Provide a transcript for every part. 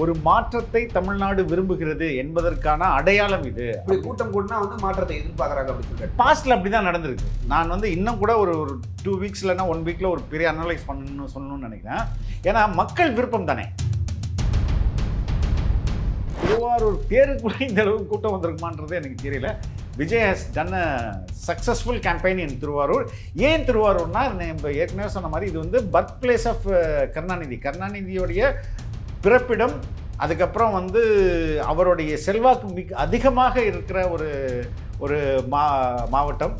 ஒரு மாற்றத்தை தமிழ்நாடு விரும்புகிறது என்பதற்கான அடையாளம் இது. இப்படி கூட்டம் கூட்டினா வந்து மாற்றத்தை எதிர்பார்க்குறாங்க அப்படின்னு சொல்லிட்டு பாஸ்ட்ல அப்படிதான் நடந்திருக்கு. நான் வந்து இன்னும் கூட ஒரு 2 வீக்ஸ் இல்லைன்னா 1 வீக்ல ஒரு பெரிய அனலைஸ் சொல்லணும்னு நினைக்கிறேன். ஏன்னா மக்கள் விருப்பம் தானே. திருவாரூர் தேருக்குள்ள இந்த அளவுக்கு கூட்டம் வந்திருக்குமான்றது எனக்கு தெரியல. Vijay has done a successful campaign in Thiruvarur. ஏன் திருவாரூர்னா, நம்ம ஏற்கனவே சொன்ன மாதிரி இது வந்து பர்த் பிளேஸ் ஆஃப் கருணாநிதியோடைய பிறப்பிடம். அதுக்கப்புறம் வந்து அவருடைய செல்வாக்கு மிக அதிகமாக இருக்கிற ஒரு மாவட்டம்.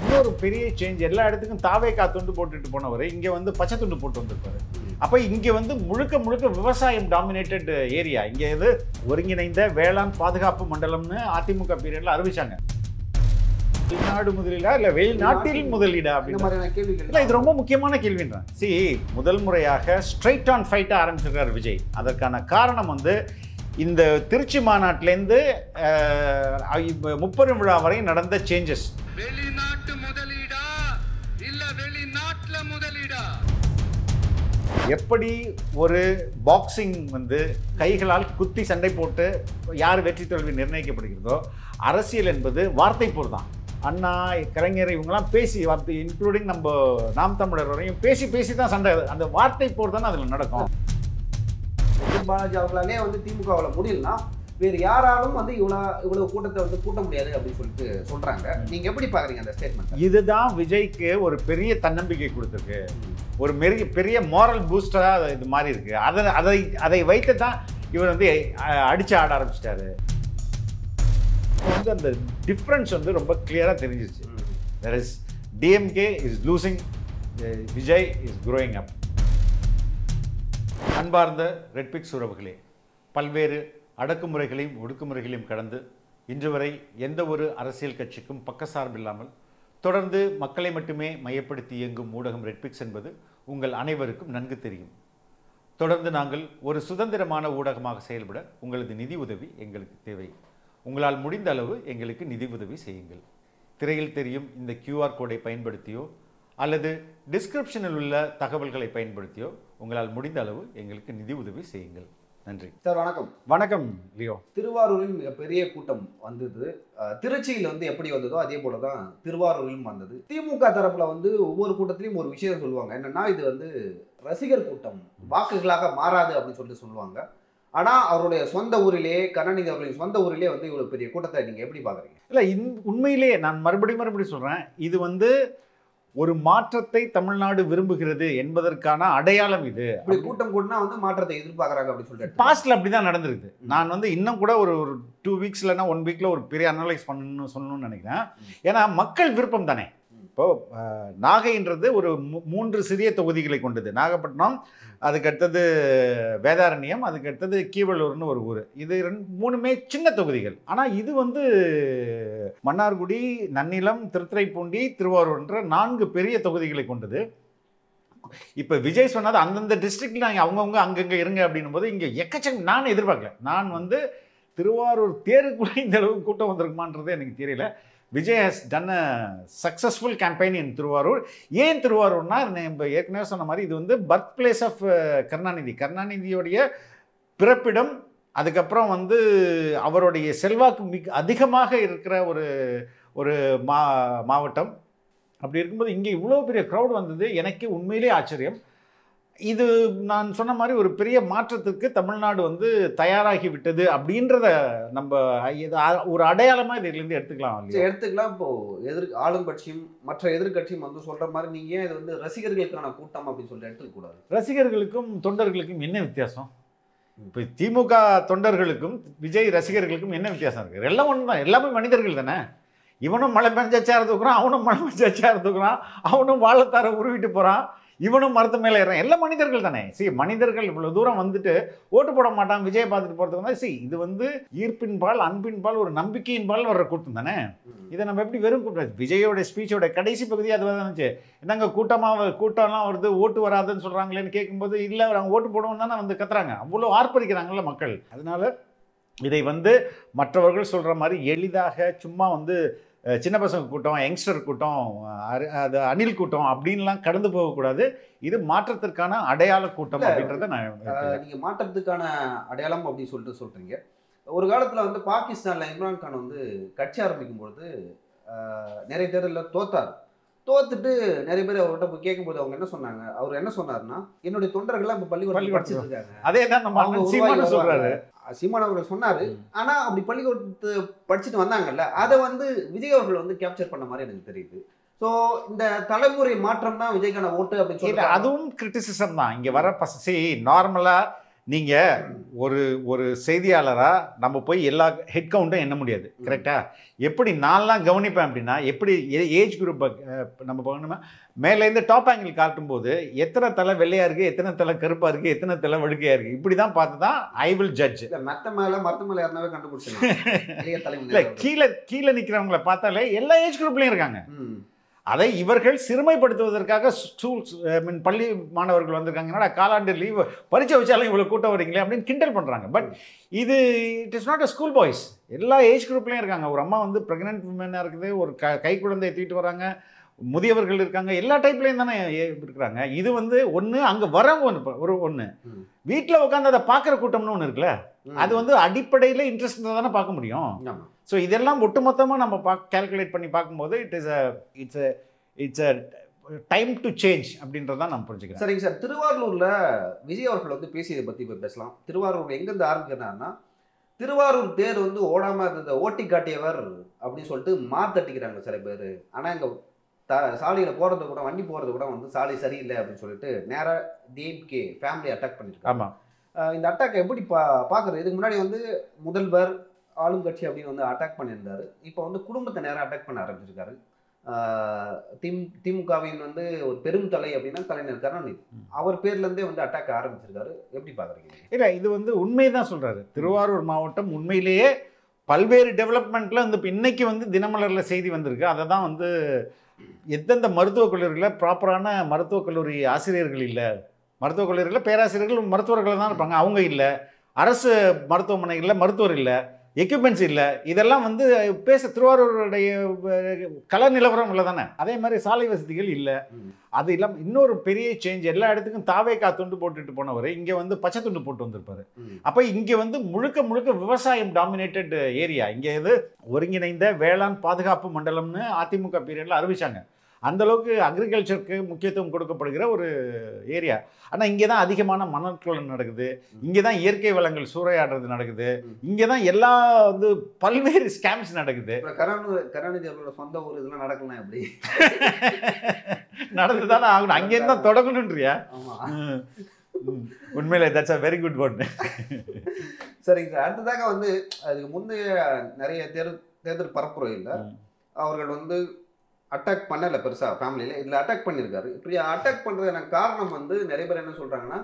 இன்னொரு பெரிய சேஞ்ச், எல்லா இடத்துக்கும் தாவேக்கா துண்டு போட்டுட்டு போனவர் இங்கே வந்து பச்சை துண்டு போட்டு வந்திருப்பாரு. அப்போ இங்கே வந்து முழுக்க விவசாயம் டாமினேட்டட் ஏரியா. இங்கே இது ஒருங்கிணைந்த வேளாண் பாதுகாப்பு மண்டலம்னு அதிமுக பீரியட்ல அறிவிச்சாங்க. வெளிநாடு முதலீடா இல்லை வெளிநாட்டில் முதலீடா அப்படின்னு கேள்விகள் இல்லை, இது ரொம்ப முக்கியமான கேள்வின்றான். முதல் முறையாக ஸ்ட்ரைட் ஆன் ஃபைட்டை ஆரம்பிச்சிருக்கார் விஜய். அதற்கான காரணம் வந்து இந்த திருச்சி மாநாட்டிலேருந்து முப்பெரும் விழா வரை நடந்த சேஞ்சஸ். வெளிநாட்டு முதலீடா இல்ல வெளிநாட்டுல முதலீடா? எப்படி ஒரு பாக்ஸிங் வந்து கைகளால் குத்தி சண்டை போட்டு யார் வெற்றி தோல்வி நிர்ணயிக்கப்படுகிறதோ, அரசியல் என்பது வார்த்தை போர் தான். அண்ணா, கலைஞர் இவங்கெல்லாம் பேசி, இன்க்ளூடிங் நம்ம நாம் தமிழர் வரையும் பேசி தான் சண்டை. அந்த வார்த்தை போர் தானே அதில் நடக்கும். பாலாஜி அவர்களாலே வந்து திமுகவில் முடியலன்னா வேறு யாராலும் வந்து இவ்வளவு கூட்டத்தை வந்து கூட்ட முடியாது அப்படின்னு சொல்லிட்டு சொல்றாங்க. நீங்க எப்படி பாக்குறீங்க அந்த ஸ்டேட்மெண்ட்? இதுதான் விஜய்க்கு ஒரு பெரிய தன்னம்பிக்கை கொடுத்துருக்கு, ஒரு பெரிய மாரல் பூஸ்டரா இது மாதிரி இருக்கு. அதை வைத்து தான் இவர் வந்து அடிச்சு ஆட ஆரம்பிச்சிட்டாரு. வந்து அந்த டிஃப்ரென்ஸ் வந்து ரொம்ப கிளியரா தெரிஞ்சிச்சு. there is DMK is losing, Vijay is growing up. அன்பார்ந்த ரெட்பிக்ஸ் உறவுகளே, பல்வேறு அடக்குமுறைகளையும் ஒடுக்குமுறைகளையும் கடந்து இன்று வரை எந்த ஒரு அரசியல் கட்சிக்கும் பக்கசார்பில்லாமல் தொடர்ந்து மக்களை மட்டுமே மையப்படுத்தி இயங்கும் ஊடகம் ரெட்பிக்ஸ் என்பது உங்கள் அனைவருக்கும் நன்கு தெரியும். தொடர்ந்து நாங்கள் ஒரு சுதந்திரமான ஊடகமாக செயல்பட உங்களது நிதி உதவி எங்களுக்கு தேவை. உங்களால் முடிந்த அளவு எங்களுக்கு நிதி உதவி செய்யுங்கள். திரையில் தெரியும் இந்த QR கோடை பயன்படுத்தியோ அல்லது டிஸ்கிரிப்ஷனில் உள்ள தகவல்களை பயன்படுத்தியோ உங்களால் முடிந்த அளவு எங்களுக்கு நிதி உதவி செய்யுங்கள். நன்றி சார். வணக்கம். வணக்கம் லியோ. திருவாரூரில் மிகப்பெரிய கூட்டம் வந்தது. திருச்சியில் வந்து எப்படி வந்ததோ அதே போல தான் திருவாரூரிலும் வந்தது. திமுக தரப்புல வந்து ஒவ்வொரு கூட்டத்திலையும் ஒரு விஷயம் சொல்லுவாங்க. என்னன்னா, இது வந்து ரசிகர் கூட்டம், வாக்குகளாக மாறாது அப்படின்னு சொல்லிட்டு சொல்லுவாங்க. ஆனா அவருடைய சொந்த ஊரிலே, கருணாநிதி அவர்களின் சொந்த ஊரிலே வந்து இவ்வளவு பெரிய கூட்டத்தை நீங்க எப்படி பாக்குறீங்க? இல்லை, உண்மையிலேயே நான் மறுபடியும் சொல்றேன், இது வந்து ஒரு மாற்றத்தை தமிழ்நாடு விரும்புகிறது என்பதற்கான அடையாளம் இது. இப்படி கூட்டம் கூட்டினா வந்து மாற்றத்தை எதிர்பார்க்குறாங்க அப்படின்னு சொல்லிட்டு பாஸ்ட்ல அப்படிதான் நடந்திருக்கு. நான் வந்து இன்னும் கூட ஒரு 2 வீக்ஸ் இல்லைன்னா 1 வீக்ல ஒரு பெரிய அனலைஸ் சொல்லணும்னு நினைக்கிறேன். ஏன்னா மக்கள் விருப்பம் தானே. இப்போ நாகைன்றது ஒரு 3 சிறிய தொகுதிகளை கொண்டது. நாகப்பட்டினம், அதுக்கடுத்தது வேதாரண்யம், அதுக்கடுத்தது கீவளூர்னு ஒரு ஊர். இது 3மே சின்ன தொகுதிகள். ஆனால் இது வந்து மன்னார்குடி, நன்னிலம், திருத்துறைப்பூண்டி, திருவாரூர்ன்ற 4 பெரிய தொகுதிகளை கொண்டது. இப்போ விஜய் சொன்னது அந்தந்த டிஸ்ட்ரிக்ட்ல அவங்கவுங்க அங்கங்கே இருங்க அப்படின்னும் போது இங்கே எக்கச்சக்கம் நான் எதிர்பார்க்கல. நான் வந்து திருவாரூர் தேருக்குள்ள இந்த அளவுக்கு கூட்டம் வந்திருக்குமான்றது எனக்கு தெரியல. Vijay has done a successful campaign in Thiruvarur. ஏன் திருவாரூர்னா, நம்ம ஏற்கனவே சொன்ன மாதிரி இது வந்து பர்த் பிளேஸ் ஆஃப் கருணாநிதியோடைய பிறப்பிடம். அதுக்கப்புறம் வந்து அவருடைய செல்வாக்கு மிக அதிகமாக இருக்கிற ஒரு மாவட்டம். அப்படி இருக்கும்போது இங்கே இவ்வளோ பெரிய க்ரௌட் வந்தது எனக்கு உண்மையிலே ஆச்சரியம். இது நான் சொன்ன மாதிரி ஒரு பெரிய மாற்றத்துக்கு தமிழ்நாடு வந்து தயாராகி விட்டது அப்படின்றத நம்ம ஒரு அடையாளமா இதுலேருந்து எடுத்துக்கலாம். இப்போ ஆளும் கட்சியும் மற்ற எதிர்கட்சியும் வந்து சொல்ற மாதிரி நீங்க இது வந்து ரசிகர்களுக்கான கூட்டம் அப்படின்னு சொல்லி எடுத்துக்க கூடாது. ரசிகர்களுக்கும் தொண்டர்களுக்கும் என்ன வித்தியாசம்? இப்போ திமுக தொண்டர்களுக்கும் விஜய் ரசிகர்களுக்கும் என்ன வித்தியாசம் இருக்கு? எல்லாம் ஒன்று தான், எல்லாமே மனிதர்கள் தானே. இவனும் மழை பெஞ்சா தூக்குறான், அவனும் மழை பெஞ்சா தூக்குறான், அவனும் வாழைத்தார உருவிட்டு போறான், இவனும் மரத்து மேலே ஏறான். எல்லாம் மனிதர்கள் தானே. மனிதர்கள் இவ்வளவு தூரம் வந்துட்டு ஓட்டு போட மாட்டான் விஜய் பார்த்துட்டு போறதுக்கு வந்து இது வந்து ஈர்ப்பின்பால், அன்பின்பால், ஒரு நம்பிக்கையின்பால் வர்ற கூட்டம் தானே. இதை நம்ம எப்படி வெறும் கூட்டம்? விஜயோட ஸ்பீச்சோட கடைசி பகுதி அது வந்துச்சு. என்னங்க கூட்டம்லாம் வருது, ஓட்டு வராதுன்னு சொல்றாங்களேன்னு கேட்கும்போது இல்லை, அவங்க ஓட்டு போடுவோம் தானே வந்து கத்துறாங்க. அவ்வளோ ஆர்ப்பரிக்கிறாங்கல்ல மக்கள். அதனால இதை வந்து மற்றவர்கள் சொல்ற மாதிரி எளிதாக சும்மா வந்து சின்ன பசங்க கூட்டம், யங்ஸ்டர் கூட்டம், அது அணில் கூட்டம் அப்படின்லாம் கடந்து போகக்கூடாது. இது மாற்றத்திற்கான அடையாள கூட்டம் அப்படின்றத நீங்க மாற்றத்துக்கான அடையாளம் அப்படின்னு சொல்றீங்க. ஒரு காலத்துல வந்து பாகிஸ்தான்ல இம்ரான் கான் வந்து கட்சி ஆரம்பிக்கும் பொழுது நிறைய தேர்தலில் தோத்துட்டு நிறைய பேர் அவர்கிட்ட போய் கேட்கும்போது அவங்க என்ன சொன்னாங்க, அவர் என்ன சொன்னாருன்னா, என்னுடைய தொண்டர்கள்லாம் இப்போ பள்ளிக்கூடம் படிச்சுட்டு இருக்காங்க. அதே தான் நம்ம சீமான் சொல்றாரு. சீமான் அவர்கள் சொன்னாரு. ஆனா அப்படி பள்ளிக்கூடத்து படிச்சுட்டு வந்தாங்கல்ல, அதை வந்து விஜய் அவர்கள் வந்து கேப்சர் பண்ண மாதிரி எனக்கு தெரியுது. ஸோ இந்த தலைமுறை மாற்றம் தான் விஜய்க்கான ஓட்டு அப்படின்னு சொல்லி அதுவும் கிரிட்டிசிசம் தான். இங்க வர நார்மலா நீங்க ஒரு செய்தியாளரா நம்ம போய் எல்லா ஹெட் கவுண்ட்டும் எண்ண முடியாது. கரெக்டா? எப்படி நான்லாம் கவனிப்பேன் அப்படின்னா, எப்படி ஏஜ் குரூப்பை நம்ம பண்ணணுமா, மேலேருந்து டாப் ஆங்கிள் காட்டும்போது எத்தனை தலை வெள்ளையா இருக்கு, எத்தனை தலை கருப்பா இருக்கு, எத்தனை தலை வழுக்கையா இருக்கு, இப்படி தான் பார்த்து தான் ஐ வில் ஜட்ஜ். மரத்து மேலே யாருனாவே கண்டுபிடிச்சிருக்காங்க. இல்லை, கீழே நிற்கிறவங்களை பார்த்தாலே எல்லா ஏஜ் குரூப்லையும் இருக்காங்க. அதை இவர்கள் சிறுமைப்படுத்துவதற்காக பள்ளி மாணவர்கள் வந்திருக்காங்கன்னா, காலாண்டு லீவ் பரீட்சை வச்சாலும் இவ்வளோ கூட்டம் வரீங்களே அப்படின்னு கிண்டல் பண்ணுறாங்க. பட் இது it is not a school boys, எல்லா ஏஜ் குரூப்லேயும் இருக்காங்க. ஒரு அம்மா வந்து ப்ரெக்னென்ட் உமனாக இருக்குது, ஒரு கை குழந்தையை தூக்கிட்டு வராங்க, முதியவர்கள் இருக்காங்க, எல்லா டைப்லேயும் தானே இருக்கிறாங்க. இது வந்து ஒன்று அங்கே வரவங்க ஒன்று வீட்டில் உட்காந்து அதை பார்க்குற கூட்டம்னு ஒன்று இருக்குல்ல, அது வந்து அடிப்படையில் இன்ட்ரெஸ்ட் தானே பார்க்க முடியும். ஸோ இதெல்லாம் ஒட்டுமொத்தமாக நம்ம கால்குலேட் பண்ணி பார்க்கும்போது it's a time to change அப்படின்றதான் நான் புரிஞ்சுக்கிறேன். சரிங்க சார், திருவாரூரில் விஜய் அவர்கள் வந்து பேசியதை பற்றி இப்போ பேசலாம். திருவாரூர் எங்கேருந்து ஆரம்பிக்கிறாருன்னா, திருவாரூர் தேர் வந்து ஓடாமல் இருந்த ஓட்டி காட்டியவர் அப்படின்னு சொல்லிட்டு மாத்தட்டிக்கிறாங்க சில பேர். ஆனால் இங்கே சாலையில் போகிறது கூட, வண்டி போகிறது கூட வந்து சாலை சரியில்லை அப்படின்னு சொல்லிட்டு நேராக டிஎம்கே ஃபேமிலி அட்டாக் பண்ணியிருக்காங்க. ஆமாம், இந்த அட்டாக் எப்படி பார்க்குறது? இதுக்கு முன்னாடி வந்து முதல்வர் ஆளும் கட்சி அப்படின்னு வந்து அட்டாக் பண்ணியிருந்தாரு. இப்போ வந்து குடும்பத்தை நேரம் அட்டாக் பண்ண ஆரம்பிச்சிருக்காரு. திமுகவின் வந்து ஒரு பெரும் தலை அப்படின்னா கலைஞர் கருணாநிதி, அவர் பேர்லேருந்தே வந்து அட்டாக் ஆரம்பிச்சிருக்காரு. எப்படி பார்க்குறீங்க? இல்லை, இது வந்து உண்மைதான் சொல்கிறாரு. திருவாரூர் மாவட்டம் உண்மையிலேயே பல்வேறு டெவலப்மெண்ட்டில் வந்து இப்போ இன்னைக்கு வந்து தினமலரில் செய்தி வந்திருக்கு. அதை தான் வந்து எந்தெந்த மருத்துவக் கல்லூரியில் ப்ராப்பரான மருத்துவக் கல்லூரி ஆசிரியர்கள் இல்லை, மருத்துவக் கல்லூரியில் பேராசிரியர்கள் மருத்துவர்கள் தான் இருப்பாங்க, அவங்க இல்லை, அரசு மருத்துவமனைகளில் மருத்துவர் இல்லை, எக்யூப்மெண்ட்ஸ் இல்லை, இதெல்லாம் வந்து திருவாரூருடைய கள நிலவரம் இல்லை தானே. அதே மாதிரி சாலை வசதிகள் இல்லை. அது இல்லாமல் இன்னொரு பெரிய சேஞ்ச், எல்லா இடத்துக்கும் தாவேக்கா துண்டு போட்டுட்டு போனவர் இங்கே வந்து பச்சை துண்டு போட்டு வந்திருப்பாரு. அப்போ இங்கே வந்து முழுக்க முழுக்க விவசாயம் டாமினேட்டட் ஏரியா. இங்கே இது ஒருங்கிணைந்த வேளாண் பாதுகாப்பு மண்டலம்னு அதிமுக பீரியடில் அறிவிச்சாங்க. அந்தளவுக்கு அக்ரிகல்ச்சருக்கு முக்கியத்துவம் கொடுக்கப்படுகிற ஒரு ஏரியா. ஆனால் இங்கே தான் அதிகமான மணற்கொள்ளை நடக்குது, இங்கே தான் இயற்கை வளங்கள் சூறையாடுறது நடக்குது, இங்கே தான் எல்லா வந்து பல்வேறு ஸ்கேம்ஸ் நடக்குது. கருணாநிதி அவர்களோட சொந்த ஊர் இதெல்லாம் நடக்கலாம் எப்படி நடந்து தானே ஆகணும், அங்கேருந்து தான் தொடங்கணுன்றியா? உண்மையிலே that's a very good one. சரிங்க சார், அடுத்ததாக வந்து அதுக்கு முந்தைய நிறைய தேர்தல் பரப்புரையில் அவர்கள் வந்து அட்டாக் பண்ணலை பெருசாக ஃபேமிலியில், இதில் அட்டாக் பண்ணியிருக்காரு. இப்படி அட்டாக் பண்ணுறது எனக்கு காரணம் வந்து நிறைய பேர் என்ன சொல்கிறாங்கன்னா,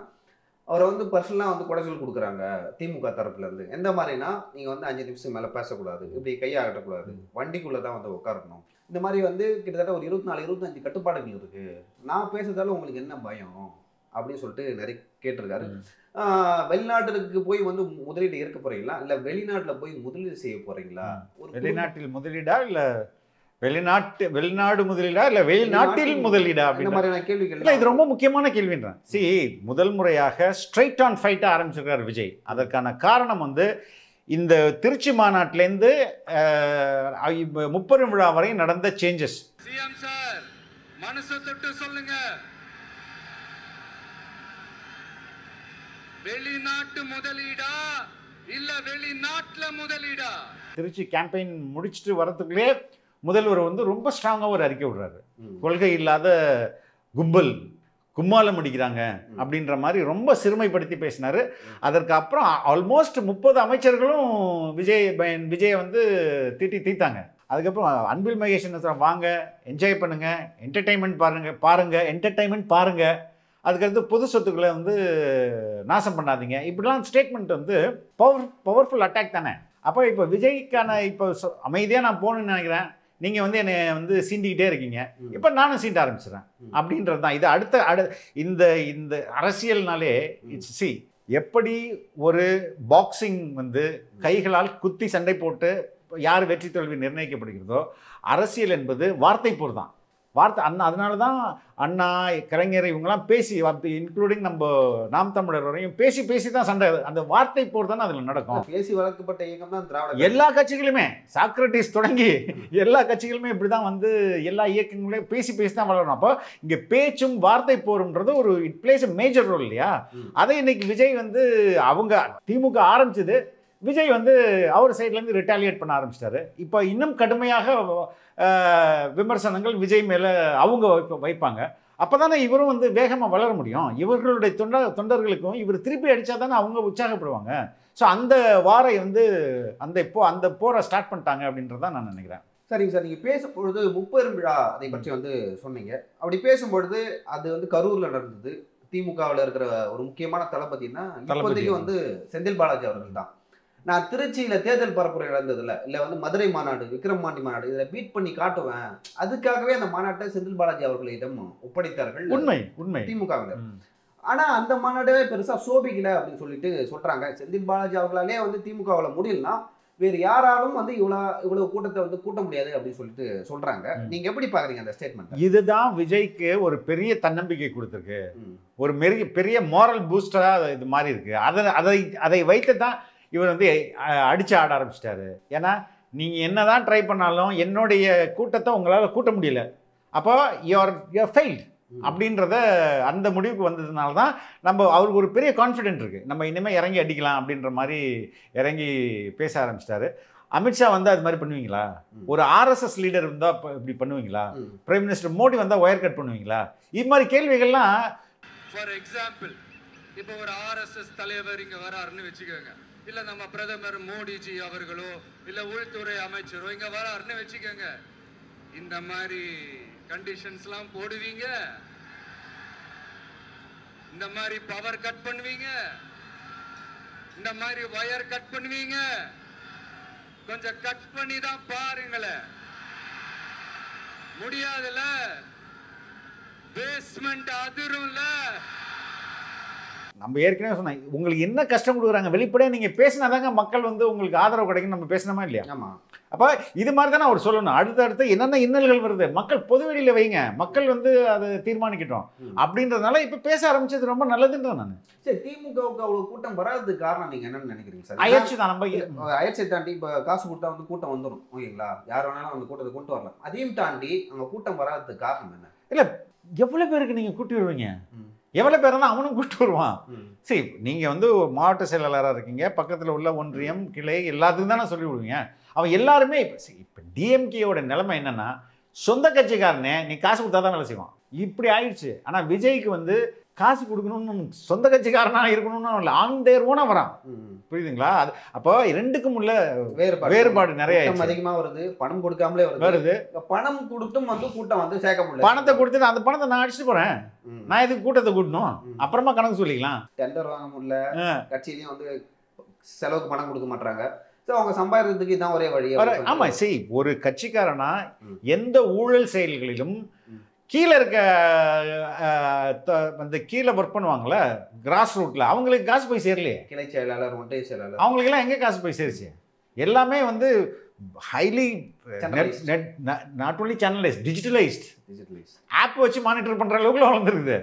அவரை வந்து பர்சனலாக வந்து குடைச்சல் கொடுக்குறாங்க திமுக தரப்புலேருந்து. எந்த மாதிரினா, நீங்கள் வந்து 5 நிமிஷம் மேலே பேசக்கூடாது, இப்படி கையை ஆட்டக்கூடாது, வண்டிக்குள்ளே தான் வந்து உட்காரணும், இந்த மாதிரி வந்து கிட்டத்தட்ட ஒரு 24-25 கட்டுப்பாடுகள் இருக்குது, நான் பேசுறதால உங்களுக்கு என்ன பயம் அப்படின்னு சொல்லிட்டு நிறைய கேட்டிருக்காரு. வெளிநாட்டுக்கு போய் வந்து முதலீடு இருக்க போகிறீங்களா, இல்லை வெளிநாட்டில் போய் முதலீடு செய்ய போகிறீங்களா? ஒரு வெளிநாட்டில் முதலீடா இல்லை வெளிநாடு முதலீடா இல்லை வெளிநாட்டில் முதலீடா அப்படின்ற மாதிரியான கேள்விகள் இல்லை. இது ரொம்ப முக்கியமான கேள்வின்றான். முதல் முறையாக ஸ்ட்ரைட் ஆன் ஃபைட்டாக ஆரம்பிச்சிருக்கார் விஜய். அதற்கான காரணம் வந்து இந்த திருச்சி மாநாட்டிலேருந்து 30 விழா வரை நடந்த சேஞ்சஸ். சிஎம் சார் மனசு தொட்டு சொல்லுங்க, வெளிநாட்டு முதலீடா இல்ல வெளிநாட்டுல முதலீடா? திருச்சி கேம்பெயின் முடிச்சுட்டு வரதுக்குள்ளே முதல்வர் வந்து ரொம்ப ஸ்ட்ராங்காக ஒரு அறிக்கை விடுறாரு. கொள்கை இல்லாத கும்பல் கும்மாலம் அடிக்கிறாங்க அப்படின்ற மாதிரி ரொம்ப சிறுமைப்படுத்தி பேசினார். அதற்கு அப்புறம் ஆல்மோஸ்ட் 30 அமைச்சர்களும் விஜயை வந்து தீத்தாங்க. அதுக்கப்புறம் அன்பில் மகேஷ் வாங்க என்ஜாய் பண்ணுங்க, என்டர்டெயின்மெண்ட் பாருங்க, அதுக்கடுத்து பொது சொத்துக்களை வந்து நாசம் பண்ணாதீங்க, இப்படிலாம் ஸ்டேட்மெண்ட் வந்து பவர்ஃபுல் அட்டாக் தானே. அப்போ இப்போ விஜய்க்கான இப்போ அமைதியாக நான் போகணுன்னு நினைக்கிறேன், நீங்கள் வந்து என்னை வந்து சீண்டிக்கிட்டே இருக்கீங்க, இப்போ நானும் சீண்ட ஆரம்பிச்சிடறேன் அப்படின்றது தான். இது இந்த அரசியல்னாலே எப்படி ஒரு பாக்ஸிங் வந்து கைகளால் குத்தி சண்டை போட்டு யார் வெற்றி தோல்வி நிர்ணயிக்கப்படுகிறதோ, அரசியல் என்பது வார்த்தை போர் தான். வார்த்தை அதனால தான் அண்ணா, கலைஞர் இவங்கெல்லாம் பேசி, இன்க்ளூடிங் நம்ம நாம் தமிழர் வரையும் பேசி தான் சண்டை. அந்த வார்த்தை போர் தானே அதில் நடக்கும். பேசி வளர்க்கப்பட்ட இயக்கம் தான் திராவிட. எல்லா கட்சிகளுமே, சாக்ரட்டிஸ் தொடங்கி எல்லா கட்சிகளுமே இப்படி தான் வந்து எல்லா இயக்கங்களையும் பேசி தான் வளரணும். அப்போ இங்கே பேச்சும் வார்த்தை போருன்றது ஒரு it plays a major role இல்லையா? அதை இன்னைக்கு விஜய் வந்து அவங்க திமுக ஆரம்பிச்சது, விஜய் வந்து அவர் சைட்லேருந்து ரிட்டாலியேட் பண்ண ஆரம்பிச்சிட்டாரு. இப்போ இன்னும் கடுமையாக விமர்சனங்கள் விஜய் மேலே அவங்க வைப்பாங்க. அப்போ தானே இவரும் வந்து வேகமாக வளர முடியும். இவர்களுடைய தொண்டர்களுக்கும் இவர் திருப்பி அடித்தா தானே அவங்க உற்சாகப்படுவாங்க. ஸோ அந்த வாரை வந்து அந்த போரை ஸ்டார்ட் பண்ணிட்டாங்க அப்படின்றதான் நான் நினைக்கிறேன். சரிங்க சார், நீங்கள் பேசும்பொழுது முப்பெரும் விழா அதை பற்றி வந்து சொன்னீங்க. அப்படி பேசும்பொழுது அது வந்து கரூரில் நடந்தது. திமுகவில் இருக்கிற ஒரு முக்கியமான தளபதினா இப்போதைக்கு வந்து செந்தில் பாலாஜி அவர்கள் தான். நான் திருச்சியில் தேர்தல் பரப்புரை நடந்ததில்ல, இல்லை வந்து மதுரை மாநாடு, விக்ரமாண்டி மாநாடு, இதில் பீட் பண்ணி காட்டுவேன், அதுக்காகவே அந்த மாநாட்டை செந்தில் பாலாஜி அவர்களிடம் ஒப்படைத்தார்கள் உண்மை திமுகவினர். ஆனால் அந்த மாநாடே பெருசாக சோபிக்கல அப்படின்னு சொல்லிட்டு சொல்கிறாங்க. செந்தில் பாலாஜி அவர்களாலே வந்து திமுகவில் முடியலன்னா வேறு யாராலும் வந்து இவ்வளவு கூட்டத்தை வந்து கூட்ட முடியாது அப்படின்னு சொல்லிட்டு சொல்றாங்க. நீங்க எப்படி பாக்குறீங்க அந்த ஸ்டேட்மெண்ட்? இதுதான் விஜய்க்கு ஒரு பெரிய தன்னம்பிக்கை கொடுத்துருக்கு, ஒரு பெரிய மோரல் பூஸ்டரா இது மாதிரி இருக்கு. அதை வைத்து தான் இவர் வந்து அடிச்சு ஆட ஆரம்பிச்சிட்டாரு. ஏன்னா நீங்கள் என்னதான் ட்ரை பண்ணாலும் என்னுடைய கூட்டத்தை உங்களால் கூட்ட முடியல, அப்போ யூஆர் ஃபெயில்ட் அப்படின்றத அந்த முடிவுக்கு வந்ததுனால தான் அவருக்கு ஒரு பெரிய கான்ஃபிடென்ட் இருக்குது, நம்ம இனிமேல் இறங்கி அடிக்கலாம் அப்படின்ற மாதிரி இறங்கி பேச ஆரம்பிச்சிட்டாரு. அமித்ஷா வந்தால் அது மாதிரி பண்ணுவீங்களா? ஒரு ஆர்எஸ்எஸ் லீடர் வந்தால் இப்படி பண்ணுவீங்களா? பிரைம் மினிஸ்டர் மோடி வந்தால் ஒயர் கட் பண்ணுவீங்களா? இது மாதிரி கேள்விகள்லாம். ஃபார் எக்ஸாம்பிள், இப்போ ஒரு ஆர்எஸ்எஸ் தலைவர் இங்கே வராருன்னு வச்சுக்கோங்க, இல்லை நம்ம பிரதமர் மோடிஜி அவர்களோ இல்லை உள்துறை அமைச்சரோ இங்கே வராருன்னு வச்சுக்கோங்க, இந்த மாதிரி கண்டிஷன்ஸ்லாம் போடுவீங்க, இந்த மாதிரி பவர் கட் பண்ணுவீங்க, இந்த மாதிரி வயர் கட் பண்ணுவீங்க, கொஞ்சம் கட் பண்ணி தான் பாருங்களேன். முடியாதுல்ல, பேஸ்மெண்ட் அதிரும்ல. நம்ம ஏற்கனவே சொன்னேன், உங்களுக்கு என்ன கஷ்டம் கொடுக்குறாங்க வெளிப்படையாக நீங்கள் பேசினாதாங்க மக்கள் வந்து உங்களுக்கு ஆதரவு கிடைக்கும். நம்ம பேசணுமா இல்லையா? ஆமாம். அப்போ இது மாதிரி தானே அவர் சொல்லணும். அடுத்தடுத்து என்னென்ன இன்னல்கள் வருது, மக்கள் பொதுவெளியில் வைங்க, மக்கள் வந்து அதை தீர்மானிக்கட்டும் அப்படின்றதுனால இப்போ பேச ஆரம்பிச்சது ரொம்ப நல்லதுன்றேன் நான். சரி, திமுகவுக்கு அவ்வளோ கூட்டம் வராதுக்கு காரணம் நீங்கள் என்னன்னு நினைக்கிறீங்க சார்? அயற்சி தான். நம்ம அயற்சியை தாண்டி இப்போ காசு கொடுத்தா வந்து கூட்டம் வந்துடும், ஓகேங்களா? யார் வேணாலும் அந்த கூட்டத்தை கொண்டு வரலாம். அதையும் தாண்டி அங்கே கூட்டம் வராததுக்கு காரணம் என்ன? இல்லை, எவ்வளோ பேருக்கு நீங்கள் கூட்டி வருவீங்க? எவ்வளோ பேர் தான் அவனும் கூப்பிட்டு வருவான். சரி, நீங்கள் வந்து மாவட்ட செயலாளராக இருக்கீங்க, பக்கத்தில் உள்ள ஒன்றியம் கிளை எல்லாத்துக்கும் தானே சொல்லி விடுவீங்க. அவன் எல்லாருமே இப்போ டிஎம்கேயோட நிலைமை என்னென்னா, சொந்த கட்சிக்காரனே நீ காசு கொடுத்தா தான் வேலை செய்வான், இப்படி ஆயிடுச்சு. ஆனால் விஜய்க்கு வந்து காசு கொடுக்கணும்னு சொந்த கட்சிக்காரனாக இருக்கணும்னு இல்லை, ஆன் தேர் ஓனாக வரான். புரியுதுங்களா? அது அப்போ ரெண்டுக்கும் உள்ள வேறுபாடு நிறைய அதிகமாக வருது. பணம் கொடுக்காமலே வருது. பணம் கொடுத்தும் வந்து கூட்டம் வந்து சேர்க்க முடியல. பணத்தை கொடுத்துட்டு அந்த பணத்தை நான் அடிச்சுட்டு போறேன், நான் எதுக்கு கூட்டத்தை கூட்டணும்? அப்புறமா கணக்கு சொல்லிக்கலாம். டெண்டர் வாங்க முடியல, கட்சியிலையும் வந்து செலவுக்கு பணம் கொடுக்க மாட்டாங்க. அவங்க சம்பாதிக்கிறதுக்கு இதான் ஒரே வழி. ஆமா, சரி, ஒரு கட்சிக்காரனா எந்த ஊழல் செயல்களிலும் கீழே இருக்க அந்த கீழே ஒர்க் பண்ணுவாங்கள்ல, கிராஸ் ரூட்ல, அவங்களுக்கு காசு போய் சேரலையே. கிளை செயலாளர், ஒன்றிய செயலாளர், அவங்களுக்கெல்லாம் எங்கே காசு போய் சேருச்சு? எல்லாமே வந்து highly not only channelised, digitalised app வச்சு மானிட்டர் பண்ணுற அளவுக்குள்ள வளர்ந்துருக்குது.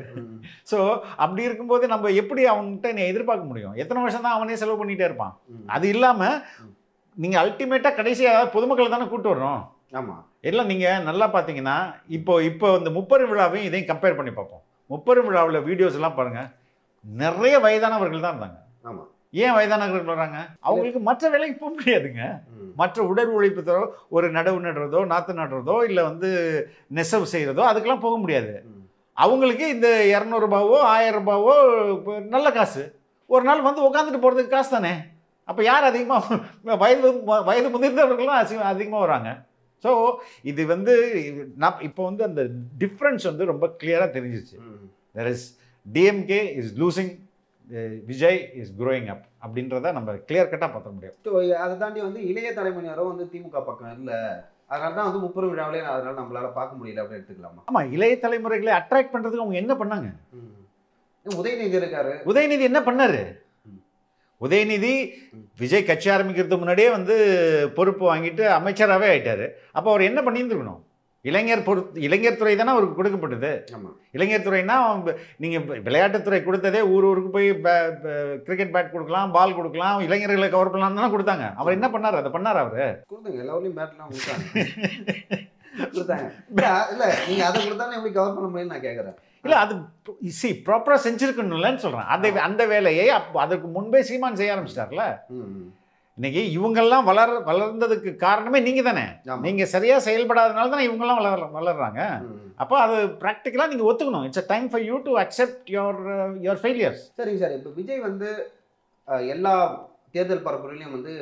ஸோ அப்படி இருக்கும்போது நம்ம எப்படி அவன்கிட்ட எதிர்பார்க்க முடியும்? எத்தனை வருஷம் தான் அவனே செலவு பண்ணிகிட்டே இருப்பான்? அது இல்லாமல் நீங்கள் அல்டிமேட்டாக கடைசியாக பொதுமக்களை தானே கூப்பிட்டு வரணும். ஆமாம், எல்லாம் நீங்கள் நல்லா பார்த்தீங்கன்னா இப்போ இந்த முப்பெரும் விழாவையும் இதையும் கம்பேர் பண்ணி பார்ப்போம். முப்பெரும் விழாவில் வீடியோஸ் எல்லாம் பாருங்கள், நிறைய வயதானவர்கள் தான் இருந்தாங்க. ஆமாம். ஏன் வயதானவர்கள் வர்றாங்க? அவங்களுக்கு மற்ற வேலைக்கு போக முடியாதுங்க. மற்ற உடல் உழைப்பு தரோ, ஒரு நடவு நடுறதோ, நாற்று நடுறதோ, இல்லை வந்து நெசவு செய்கிறதோ, அதுக்கெல்லாம் போக முடியாது. அவங்களுக்கு இந்த 200 ரூபாவோ 1000 ரூபாவோ நல்ல காசு, ஒரு நாள் வந்து உட்காந்துட்டு போகிறதுக்கு காசு தானே. அப்போ யார் அதிகமாக வயது முதிர்ந்தவர்கள்லாம் அதிகமாக வராங்க. ஸோ இது வந்து நான் இப்போ வந்து அந்த டிஃப்ரென்ஸ் வந்து ரொம்ப கிளியராக தெரிஞ்சிச்சு. There is DMK is losing, Vijay is growing up அப்படின்றத நம்ம கிளியர் கட்டாக பார்த்த முடியும். அதை தாண்டி வந்து இளைய தலைமுறையினரும் வந்து திமுக பக்கம் இல்லை, அதனால தான் வந்து முப்பெரும் விழாவிலே அதனால நம்மளால பார்க்க முடியல அப்படின்னு எடுத்துக்கலாமா? ஆமாம், இளைய தலைமுறைகளை அட்ராக்ட் பண்ணுறதுக்கு அவங்க என்ன பண்ணாங்க? உதயநிதி இருக்காரு. உதயநிதி என்ன பண்ணாரு? உதயநிதி விஜய் கட்சி ஆரம்பிக்கிறதுக்கு முன்னாடியே வந்து பொறுப்பு வாங்கிட்டு அமைச்சராகவே ஆயிட்டாரு. அப்போ அவர் என்ன பண்ணியிருந்துருக்கணும்? இளைஞர் துறை தானே அவருக்கு கொடுக்கப்பட்டது. இளைஞர் துறைனா நீங்கள் விளையாட்டுத்துறை கொடுத்ததே ஊருக்கு போய் கிரிக்கெட் பேட் கொடுக்கலாம், பால் கொடுக்கலாம், இளைஞர்களை கவர் பண்ணலாம் தானே கொடுத்தாங்க. அவர் என்ன பண்ணார்? அதை பண்ணார் அவரு. கொடுத்தாங்க, எல்லாரும் பேட்லாம் கொடுத்தாங்க. இல்லை நீங்கள் அதை கொடுத்தாலும் எப்படி கவர் பண்ண முடியும்னு நான் கேட்குறேன். இல்லை, அது ப்ராப்பராக செஞ்சுருக்கணும்லன்னு சொல்கிறேன். அந்த வேலையை அதுக்கு முன்பே சீமான் செய்ய ஆரம்பிச்சிட்டார்ல. இன்னைக்கு இவங்கெல்லாம் வளர்ந்ததுக்கு காரணமே நீங்க தானே. நீங்க சரியா செயல்படாதனால தானே இவங்கெல்லாம் வளர்றாங்க. அப்போ அது ப்ராக்டிக்கலா நீங்க ஒத்துக்கணும். It's a time for you to accept your failures. சரிங்க சார். இப்போ விஜய் வந்து எல்லா தேர்தல் பரப்புரையிலையும் வந்து